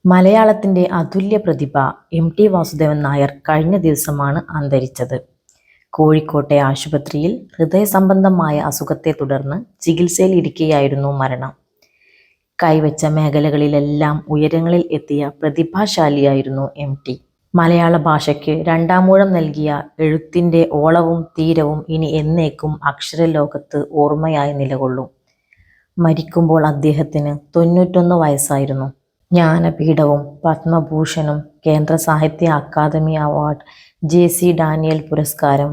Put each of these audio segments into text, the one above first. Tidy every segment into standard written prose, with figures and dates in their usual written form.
മലയാളത്തിന്റെ അതുല്യ പ്രതിഭ എം.ടി. വാസുദേവൻ നായർ കഴിഞ്ഞ ദിവസമാണ് അന്തരിച്ചത്. കോഴിക്കോട്ടെ ആശുപത്രിയിൽ ഹൃദയസംബന്ധമായ അസുഖത്തെ തുടർന്ന് ചികിത്സയിലിരിക്കെയായിരുന്നു മരണം. കൈവച്ച മേഖലകളിലെല്ലാം ഉയരങ്ങളിൽ എത്തിയ പ്രതിഭാശാലിയായിരുന്നു എം.ടി. മലയാള ഭാഷയ്ക്ക് രണ്ടാമൂഴം നൽകിയ എഴുത്തിന്റെ ഓളവും തീരവും ഇനി എന്നേക്കും അക്ഷരലോകത്ത് ഓർമ്മയായി നിലകൊള്ളും. മരിക്കുമ്പോൾ അദ്ദേഹത്തിന് 91 വയസ്സായിരുന്നു. ജ്ഞാനപീഠവും പത്മഭൂഷണും കേന്ദ്ര സാഹിത്യ അക്കാദമി അവാർഡ്, ജെ.സി. ഡാനിയേൽ പുരസ്കാരം,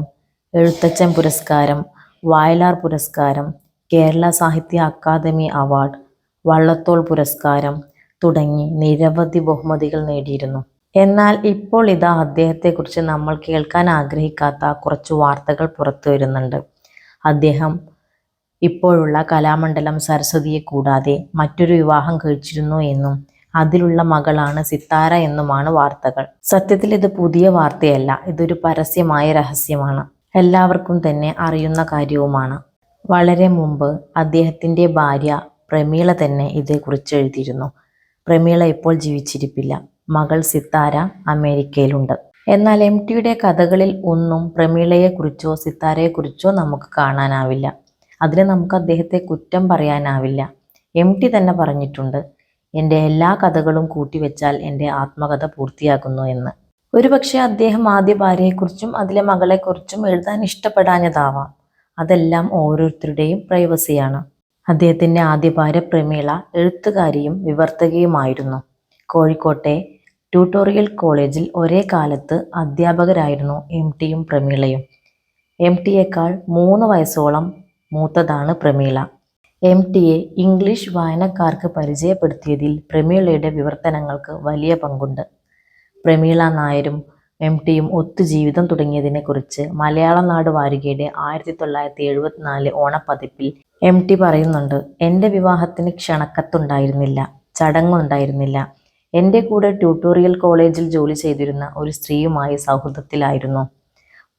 എഴുത്തച്ഛൻ പുരസ്കാരം, വയലാർ പുരസ്കാരം, കേരള സാഹിത്യ അക്കാദമി അവാർഡ്, വള്ളത്തോൾ പുരസ്കാരം തുടങ്ങി നിരവധി ബഹുമതികൾ നേടിയിരുന്നു. എന്നാൽ ഇപ്പോൾ ഇതാ അദ്ദേഹത്തെക്കുറിച്ച് നമ്മൾ കേൾക്കാൻ ആഗ്രഹിക്കാത്ത കുറച്ചു വാർത്തകൾ പുറത്തു വരുന്നുണ്ട്. അദ്ദേഹം ഇപ്പോഴുള്ള കലാമണ്ഡലം സരസ്വതിയെ കൂടാതെ മറ്റൊരു വിവാഹം കഴിച്ചിരുന്നു എന്നും അതിലുള്ള മകളാണ് സിത്താര എന്നുമാണ് വാർത്തകൾ. സത്യത്തിൽ ഇത് പുതിയ വാർത്തയല്ല, ഇതൊരു പരസ്യമായ രഹസ്യമാണ്. എല്ലാവർക്കും തന്നെ അറിയുന്ന കാര്യവുമാണ്. വളരെ മുമ്പ് അദ്ദേഹത്തിന്റെ ഭാര്യ പ്രമീള തന്നെ ഇതേക്കുറിച്ച് എഴുതിയിരുന്നു. പ്രമീള ഇപ്പോൾ ജീവിച്ചിരിപ്പില്ല. മകൾ സിത്താര അമേരിക്കയിലുണ്ട്. എന്നാൽ എം.ടിയുടെ കഥകളിൽ ഒന്നും പ്രമീളയെക്കുറിച്ചോ സിത്താരയെക്കുറിച്ചോ നമുക്ക് കാണാനാവില്ല. അതിന് നമുക്ക് അദ്ദേഹത്തെ കുറ്റം പറയാനാവില്ല. എം.ടി തന്നെ പറഞ്ഞിട്ടുണ്ട്, എൻ്റെ എല്ലാ കഥകളും കൂട്ടിവെച്ചാൽ എൻ്റെ ആത്മകഥ പൂർത്തിയാകുന്നു എന്ന്. ഒരുപക്ഷെ അദ്ദേഹം ആദ്യ ഭാര്യയെക്കുറിച്ചും അതിലെ മകളെക്കുറിച്ചും എഴുതാൻ ഇഷ്ടപ്പെടാഞ്ഞതാവാം. അതെല്ലാം ഓരോരുത്തരുടെയും പ്രൈവസിയാണ്. അദ്ദേഹത്തിൻ്റെ ആദ്യ ഭാര്യ പ്രമീള എഴുത്തുകാരിയും വിവർത്തകയുമായിരുന്നു. കോഴിക്കോട്ടെ ട്യൂട്ടോറിയൽ കോളേജിൽ ഒരേ കാലത്ത് അധ്യാപകരായിരുന്നു എം.ടിയും പ്രമീളയും. എം.ടിയേക്കാൾ 3 വയസ്സോളം മൂത്തതാണ് പ്രമീള. എം.ടിയെ ഇംഗ്ലീഷ് വായനക്കാർക്ക് പരിചയപ്പെടുത്തിയതിൽ പ്രമീളയുടെ വിവർത്തനങ്ങൾക്ക് വലിയ പങ്കുണ്ട്. പ്രമീള നായരും എം.ടിയും ഒത്തു ജീവിതം തുടങ്ങിയതിനെക്കുറിച്ച് മലയാളനാട് വാരികയുടെ 1974 ഓണപ്പതിപ്പിൽ എം.ടി പറയുന്നുണ്ട്. എൻ്റെ വിവാഹത്തിന് ക്ഷണക്കത്തുണ്ടായിരുന്നില്ല, ചടങ്ങുണ്ടായിരുന്നില്ല. എൻ്റെ കൂടെ ട്യൂട്ടോറിയൽ കോളേജിൽ ജോലി ചെയ്തിരുന്ന ഒരു സ്ത്രീയുമായി സൗഹൃദത്തിലായിരുന്നു.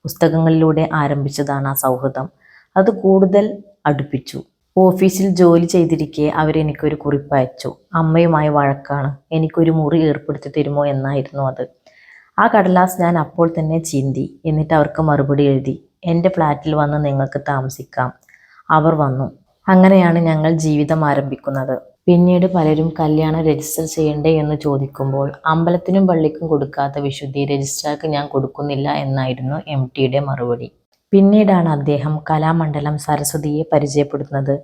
പുസ്തകങ്ങളിലൂടെ ആരംഭിച്ചതാണ് ആ സൗഹൃദം. അത് കൂടുതൽ അടുപ്പിച്ചു. ഓഫീസിൽ ജോലി ചെയ്തിരിക്കെ അവരെനിക്കൊരു കുറിപ്പയച്ചു. അമ്മയുമായി വഴക്കാണ്, എനിക്കൊരു മുറി ഏർപ്പെടുത്തി തരുമോ എന്നായിരുന്നു അത്. ആ കടലാസ് ഞാൻ അപ്പോൾ തന്നെ ചീന്തി. എന്നിട്ട് അവർക്ക് മറുപടി എഴുതി, എൻ്റെ ഫ്ലാറ്റിൽ വന്ന് നിങ്ങൾക്ക് താമസിക്കാം. അവർ വന്നു. അങ്ങനെയാണ് ഞങ്ങൾ ജീവിതം ആരംഭിക്കുന്നത്. പിന്നീട് പലരും കല്യാണം രജിസ്റ്റർ ചെയ്യണ്ടേ എന്ന് ചോദിക്കുമ്പോൾ അമ്പലത്തിനും പള്ളിക്കും കൊടുക്കാത്ത വിശുദ്ധി രജിസ്ട്രാർക്ക് ഞാൻ കൊടുക്കുന്നില്ല എന്നായിരുന്നു എം.ടിയുടെ മറുപടി. പിന്നീടാണ് അദ്ദേഹം കലാമണ്ഡലം സരസ്വതിയെ പരിചയപ്പെടുന്നത്.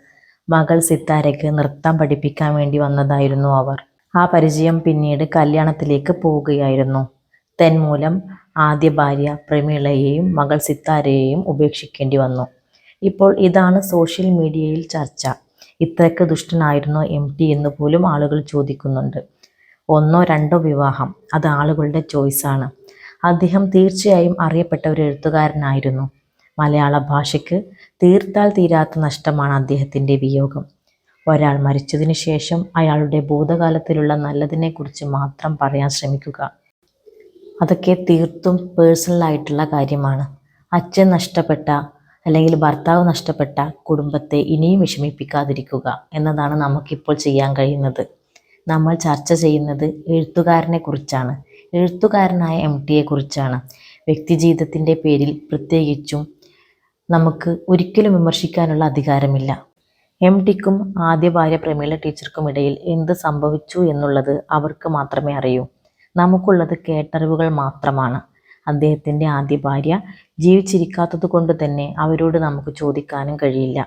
മകൾ സിത്താരയ്ക്ക് നൃത്തം പഠിപ്പിക്കാൻ വേണ്ടി വന്നതായിരുന്നു അവർ. ആ പരിചയം പിന്നീട് കല്യാണത്തിലേക്ക് പോവുകയായിരുന്നു. തന്മൂലം ആദ്യ ഭാര്യ പ്രമീളയെയും മകൾ സിത്താരയെയും ഉപേക്ഷിക്കേണ്ടി വന്നു. ഇപ്പോൾ ഇതാണ് സോഷ്യൽ മീഡിയയിൽ ചർച്ച. ഇത്രയ്ക്ക് ദുഷ്ടനായിരുന്നോ എം.ടി എന്ന് പോലും ആളുകൾ ചോദിക്കുന്നുണ്ട്. 1 or 2 വിവാഹം, അത് ആളുകളുടെ ചോയ്സാണ്. അദ്ദേഹം തീർച്ചയായും അറിയപ്പെട്ട ഒരു എഴുത്തുകാരനായിരുന്നു. മലയാള ഭാഷയ്ക്ക് തീർത്താൽ തീരാത്ത നഷ്ടമാണ് അദ്ദേഹത്തിൻ്റെ വിയോഗം. ഒരാൾ മരിച്ചതിന് ശേഷം അയാളുടെ ഭൂതകാലത്തിലുള്ള നല്ലതിനെക്കുറിച്ച് മാത്രം പറയാൻ ശ്രമിക്കുക. അതൊക്കെ തീർത്തും പേഴ്സണലായിട്ടുള്ള കാര്യമാണ്. അച്ഛൻ നഷ്ടപ്പെട്ട അല്ലെങ്കിൽ ഭർത്താവ് നഷ്ടപ്പെട്ട കുടുംബത്തെ ഇനിയും വിഷമിപ്പിക്കാതിരിക്കുക എന്നതാണ് നമുക്കിപ്പോൾ ചെയ്യാൻ കഴിയുന്നത്. നമ്മൾ ചർച്ച ചെയ്യുന്നത് എഴുത്തുകാരനെ കുറിച്ചാണ്, എഴുത്തുകാരനായ എം.ടിയെ കുറിച്ചാണ്. വ്യക്തിജീവിതത്തിൻ്റെ പേരിൽ പ്രത്യേകിച്ചും നമുക്ക് ഒരിക്കലും വിമർശിക്കാനുള്ള അധികാരമില്ല. എം.ടിക്കും ആദ്യ ഭാര്യ പ്രമീള ടീച്ചർക്കും ഇടയിൽ എന്ത് സംഭവിച്ചു എന്നുള്ളത് അവർക്ക് മാത്രമേ അറിയൂ. നമുക്കുള്ളത് കേട്ടറിവുകൾ മാത്രമാണ്. അദ്ദേഹത്തിൻ്റെ ആദ്യ ഭാര്യ ജീവിച്ചിരിക്കാത്തത് കൊണ്ട് തന്നെ അവരോട് നമുക്ക് ചോദിക്കാനും കഴിയില്ല.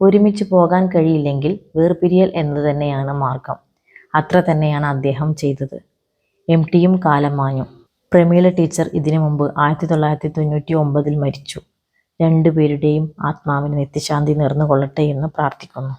ഒരുമിച്ച് പോകാൻ കഴിയില്ലെങ്കിൽ വേർപിരിയൽ എന്നത് തന്നെയാണ് മാർഗം. അത്ര തന്നെയാണ് അദ്ദേഹം ചെയ്തത്. എം.ടിയും കാലം മാഞ്ഞു. പ്രമീള ടീച്ചർ ഇതിനു മുമ്പ് 1999 മരിച്ചു. രണ്ടുപേരുടെയും ആത്മാവിന് നിത്യശാന്തി നേർന്നുകൊള്ളട്ടെ എന്ന് പ്രാർത്ഥിക്കുന്നു.